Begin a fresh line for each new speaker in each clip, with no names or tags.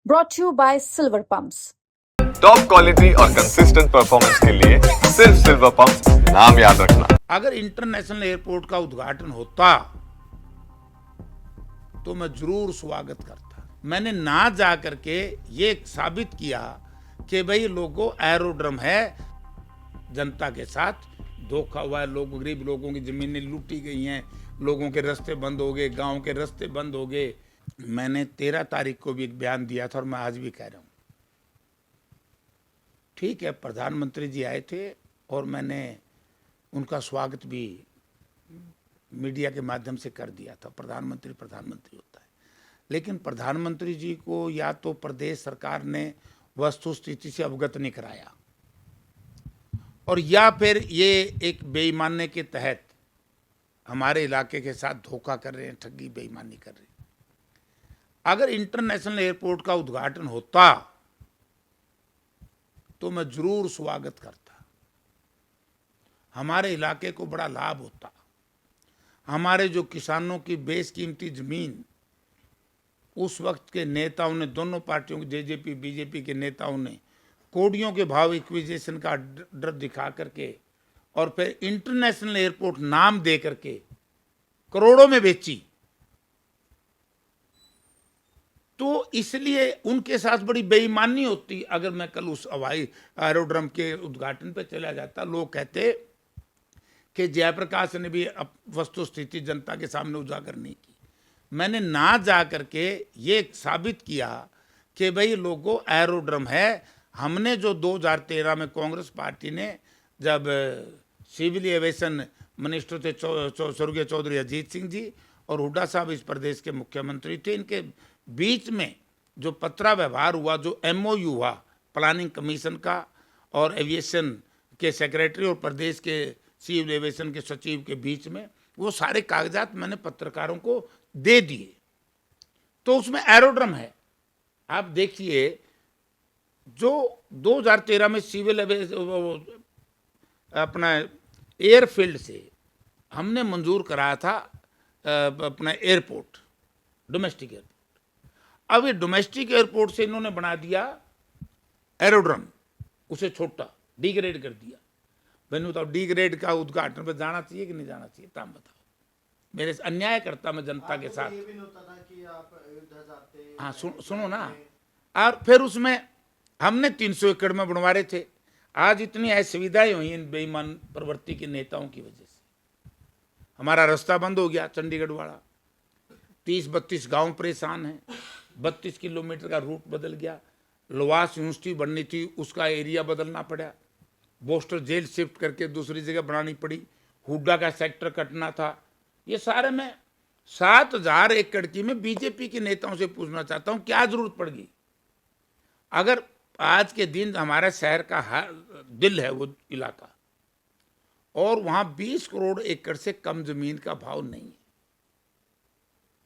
brought to you by Silver Pumps.
Top quality और consistent performance के लिए सिर्फ सिल्वर पंप नाम याद रखना।
अगर इंटरनेशनल एयरपोर्ट का उद्घाटन होता तो मैं जरूर स्वागत करता। मैंने ना जा करके ये साबित किया कि भाई लोगों एरोड्रम है, जनता के साथ धोखा हुआ है, लोग गरीब लोगों की जमीनें लूटी गई हैं, लोगों के रास्ते बंद हो गए, गांव के रास्ते बंद हो गए। मैंने 13 तारीख को भी एक बयान दिया था और मैं आज भी कह रहा हूं, ठीक है प्रधानमंत्री जी आए थे और मैंने उनका स्वागत भी मीडिया के माध्यम से कर दिया था। प्रधानमंत्री होता है, लेकिन प्रधानमंत्री जी को या तो प्रदेश सरकार ने वस्तु स्थिति से अवगत नहीं कराया और या फिर ये एक बेईमानी के तहत हमारे इलाके के साथ धोखा कर रहे हैं, ठगी बेईमानी कर रहे हैं। अगर इंटरनेशनल एयरपोर्ट का उद्घाटन होता तो मैं जरूर स्वागत करता। हमारे इलाके को बड़ा लाभ होता। हमारे जो किसानों की बेशकीमती जमीन उस वक्त के नेताओं ने, दोनों पार्टियों के जेजेपी बीजेपी के नेताओं ने कोड़ियों के भाव इक्विजेशन का डर दिखा करके और फिर इंटरनेशनल एयरपोर्ट नाम दे करके करोड़ों में बेची। तो इसलिए उनके साथ बड़ी बेईमानी होती। अगर मैं कल उस हवाई एरोड्रम के उद्घाटन पे चला जाता, लोग कहते कि जयप्रकाश ने भी वस्तु स्थिति जनता के सामने उजागर नहीं की। मैंने ना जा करके ये साबित किया कि भाई लोगों एरोड्रम है। हमने जो 2013 में कांग्रेस पार्टी ने, जब सिविल एविएशन मिनिस्टर थे स्वर्गीय चौधरी अजीत सिंह जी और हुड्डा साहब इस प्रदेश के मुख्यमंत्री थे, इनके बीच में जो पत्रा व्यवहार हुआ, जो एमओयू हुआ प्लानिंग कमीशन का और एविएशन के सेक्रेटरी और प्रदेश के सिविल एविएशन के सचिव के बीच में, वो सारे कागजात मैंने पत्रकारों को दे दिए। तो उसमें एरोड्रम है। आप देखिए, जो 2013 में सिविल अपना एयरफील्ड से हमने मंजूर कराया था अपना एयरपोर्ट, डोमेस्टिक एयरपोर्ट। अब ये डोमेस्टिक एयरपोर्ट से इन्होंने बना दिया एरोड्रम, उसे छोटा डिग्रेड कर दिया। मैंने बताओ, डिग्रेड का उद्घाटन पर जाना चाहिए कि नहीं जाना चाहिए? ताम बताओ। मेरे से अन्याय करता मैं जनता के साथ।
ये भी नहीं होता था कि आप अयोध्या जाते।
हाँ सुनो ना। और फिर उसमें हमने 300 एकड़ में बनवा रहे थे। आज इतनी असुविधाएं हुई इन बेईमान प्रवृत्ति के नेताओं की वजह से। हमारा रास्ता बंद हो गया चंडीगढ़ वाला, 30-32 गांव परेशान हैं, 32 किलोमीटर का रूट बदल गया। लवास यूनिवर्सिटी बननी थी, उसका एरिया बदलना पड़ा। बोस्टर जेल शिफ्ट करके दूसरी जगह बनानी पड़ी। हुड्डा का सेक्टर कटना था। ये सारे में 7000 एकड़ की मैं बीजेपी के नेताओं से पूछना चाहता हूं, क्या जरूरत पड़ गई? अगर आज के दिन हमारे शहर का दिल है वो इलाका, और वहां 20 करोड़ एकड़ से कम जमीन का भाव नहीं है,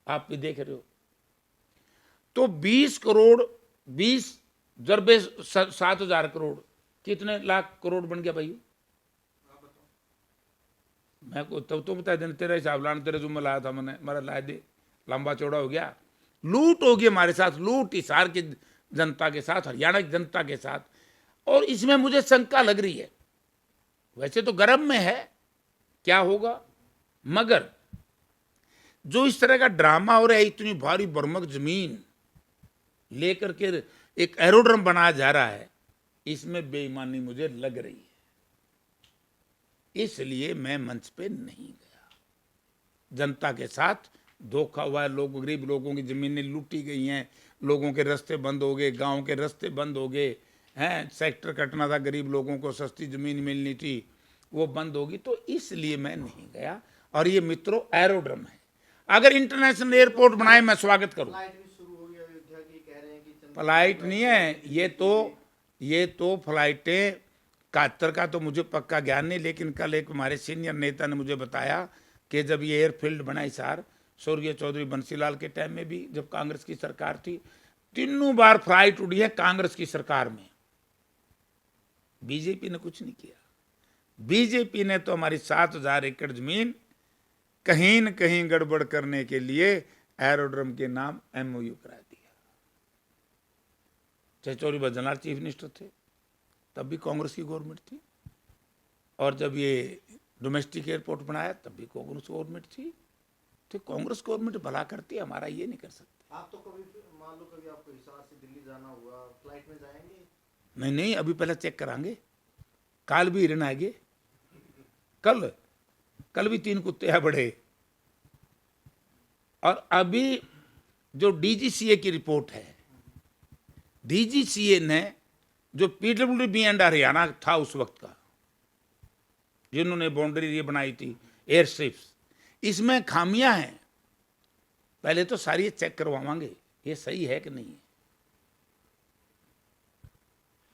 आप भी देख रहे हो। तो 20 करोड़ 20 जरबे 7000 करोड़, कितने लाख करोड़ बन गया भाई? मैं को तो बता देना, तेरा हिसाब लाना, तेरे जुम्मे लाया था मैंने, मेरा लाया दे, लंबा चौड़ा हो गया। लूट होगी हमारे साथ, लूट हिसार की जनता के साथ, हरियाणा की जनता के साथ। और इसमें मुझे शंका लग रही है। वैसे तो गर्म में है क्या होगा, मगर जो इस तरह का ड्रामा हो रहा है, इतनी भारी बर्मक जमीन लेकर के एक एरोड्रम बनाया जा रहा है, इसमें बेईमानी मुझे लग रही है। इसलिए मैं मंच पे नहीं गया। जनता के साथ धोखा हुआ है, लोग गरीब लोगों की जमीनें लूटी गई हैं, लोगों के रास्ते बंद हो गए, गांव के रास्ते बंद हो गए हैं, सेक्टर कटना था, गरीब लोगों को सस्ती जमीन मिलनी थी, वो बंद होगी। तो इसलिए मैं नहीं गया। और ये मित्रों एरोड्रम है। अगर इंटरनेशनल एयरपोर्ट बनाए मैं स्वागत करूँ।
फ्लाइट भी शुरू हो गई अयोध्या की, कह रहे हैं कि
फ्लाइट नहीं है ये तो फ्लाइटें 71 का तो मुझे पक्का ज्ञान नहीं, लेकिन कल एक हमारे सीनियर नेता ने मुझे बताया कि जब ये एयरफील्ड बना हिसार, स्वर्गीय चौधरी बंसीलाल के टाइम में भी, जब कांग्रेस की सरकार थी, 3 बार फ्लाइट उड़ी है कांग्रेस की सरकार में। बीजेपी ने कुछ नहीं किया। बीजेपी ने तो हमारी 7000 एकड़ जमीन कहीं न कहीं गड़बड़ करने के लिए एरोड्रम के नाम एमओयू करा दिया। चौधरी बद्रीनाथ चीफ मिनिस्टर थे, तब भी कांग्रेस की गवर्नमेंट थी, और जब ये डोमेस्टिक एयरपोर्ट बनाया तब भी कांग्रेस गवर्नमेंट थी। तो कांग्रेस गवर्नमेंट भला करती है, हमारा ये नहीं कर सकते।
आप तो कभी मान लो कभी आपको हिसार से दिल्ली जाना हुआ, फ्लाइट में जाएंगे?
नहीं नहीं, अभी पहले चेक कराएंगे। काल भी हिरन आएंगे, कल भी 3 कुत्ते आ बढ़े। और अभी जो डीजीसीए की रिपोर्ट है, डीजीसीए ने जो पीडब्ल्यूडी एंड हरियाणा था उस वक्त का, जिन्होंने बाउंड्री ये बनाई थी एयर स्ट्रिप्स, इसमें खामियां हैं। पहले तो सारी चेक करवाएंगे ये सही है कि नहीं है।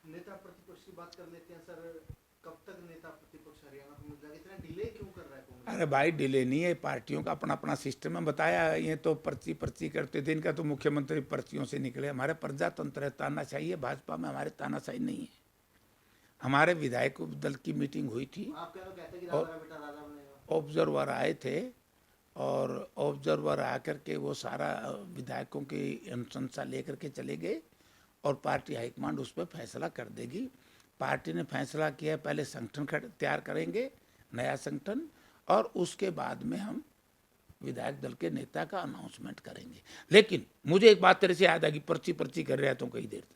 नेता प्रतिपक्ष की बात कर लेते हैं सर, कब तक नेता प्रतिपक्ष हरियाणा को मिल जाएगा? इतना डिले क्यों कर रहा है कांग्रेस?
अरे भाई, डिले नहीं है, पार्टियों का अपना अपना सिस्टम है, बताया। ये तो पर्ची करते थे, इनका तो मुख्यमंत्री पर्चियों से निकले। हमारे प्रजातंत्र है, तानाशाही है। भाजपा में हमारे तानाशाही नहीं है। हमारे विधायक दल की मीटिंग हुई थी,
आप क्या कहते हैं कि राजा का बेटा राजा बनेगा?
ऑब्जर्वर आए थे, और ऑब्जर्वर आकर के वो सारा विधायकों की अनुशंसा लेकर के चले गए, और पार्टी हाईकमांड उस पर फैसला कर देगी। पार्टी ने फैसला किया है, पहले संगठन तैयार करेंगे, नया संगठन, और उसके बाद में हम विधायक दल के नेता का अनाउंसमेंट करेंगे। लेकिन मुझे एक बात तेरे से याद आ गई, पर्ची कर रहा हूँ कई देर तक।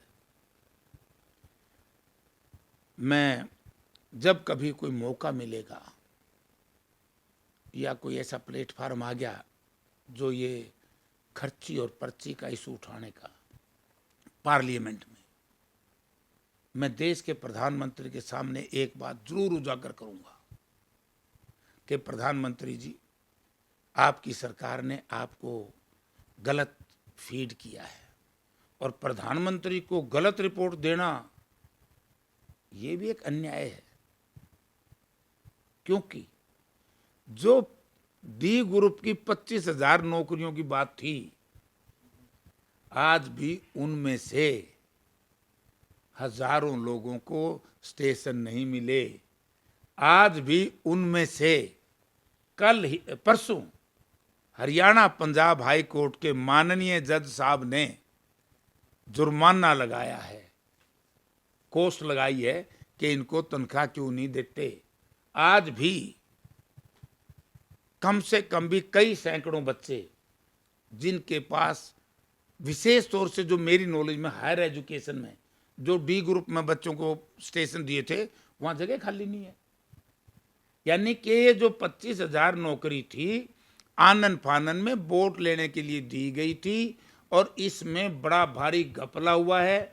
मैं जब कभी कोई मौका मिलेगा या कोई ऐसा प्लेटफार्म आ गया जो ये खर्ची और पर्ची का इशू उठाने का पार्लियामेंट में, मैं देश के प्रधानमंत्री के सामने एक बात जरूर उजागर करूंगा कि प्रधानमंत्री जी, आपकी सरकार ने आपको गलत फीड किया है, और प्रधानमंत्री को गलत रिपोर्ट देना ये भी एक अन्याय है। क्योंकि जो डी ग्रुप की 25,000 नौकरियों की बात थी, आज भी उनमें से हजारों लोगों को स्टेशन नहीं मिले। आज भी उनमें से परसों हरियाणा पंजाब हाई कोर्ट के माननीय जज साहब ने जुर्माना लगाया है, कोस्ट लगाई है कि इनको तनख्वाह क्यों नहीं देते। आज भी कम से कम भी कई सैकड़ों बच्चे जिनके पास विशेष तौर से, जो मेरी नॉलेज में हायर एजुकेशन में जो डी ग्रुप में बच्चों को स्टेशन दिए थे, वहां जगह खाली नहीं है। यानी कि ये जो 25,000 नौकरी थी, आनन फानन में वोट लेने के लिए दी गई थी, और इसमें बड़ा भारी घपला हुआ है।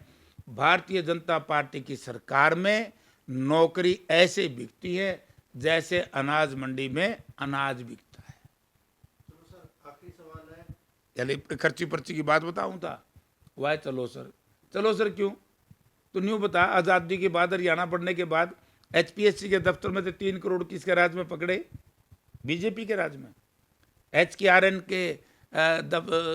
भारतीय जनता पार्टी की सरकार में नौकरी ऐसे बिकती है जैसे अनाज मंडी में अनाज बिकता है।
चलो सर, आखिरी सवाल है।
चले खर्ची पर्ची की बात बताऊं था, वाह चलो सर क्यों? तो न्यू बता, आज़ादी के बाद, हरियाणा बढ़ने के बाद HPSC के दफ्तर में से 3 करोड़ किसके राज में पकड़े? बीजेपी के राज में। HKRN के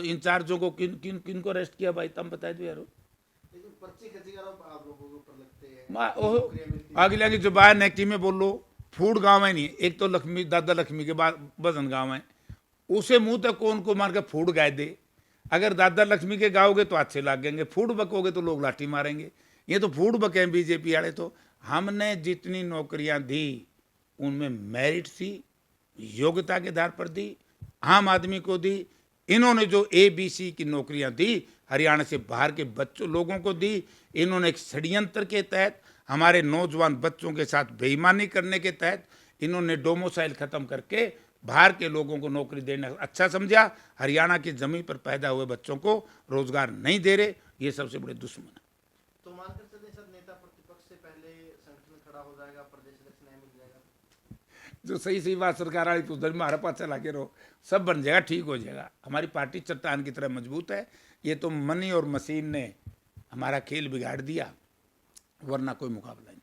इंचार्जों को किन को अरेस्ट किया भाई? तुम बता दो यार।
लेकिन पर्ची खर्ची आप लोगों के ऊपर लगते हैं,
ओह, आगे जुबान नेकी में बोलो। फूड गांव है नहीं, एक तो लक्ष्मी, दादा लक्ष्मी के बाद बजन गांव है, उसे मुंह तक कौन को मार के फूड गाय दे। अगर दादा लक्ष्मी के गाओगे तो अच्छे लागेंगे, फूड बकोगे तो लोग लाठी मारेंगे। ये तो फूड बके हैं बीजेपी वाले। तो हमने जितनी नौकरियां दी उनमें मेरिट थी, योग्यता के आधार पर दी, आम आदमी को दी। इन्होंने जो ABC की नौकरियां दी, हरियाणा से बाहर के बच्चों लोगों को दी। इन्होंने एक षड्यंत्र के तहत हमारे नौजवान बच्चों के साथ बेईमानी करने के तहत इन्होंने डोमिसाइल खत्म करके बाहर के लोगों को नौकरी देना अच्छा समझा। हरियाणा की जमीन पर पैदा हुए बच्चों को रोजगार नहीं दे रहे, ये सबसे बड़े दुश्मन है।
तो मानकर चले सर, नेता प्रतिपक्ष से पहले संगठन खड़ा हो जाएगा, प्रदेश अध्यक्ष नहीं मिल जाएगा?
जो सही बात सरकार वाली तो उधर में हमारे पास चला के रहो, सब बन जाएगा, ठीक हो जाएगा। हमारी पार्टी चट्टान की तरह मजबूत है। ये तो मनी और मशीन ने हमारा खेल बिगाड़ दिया, वरना कोई मुकाबला नहीं।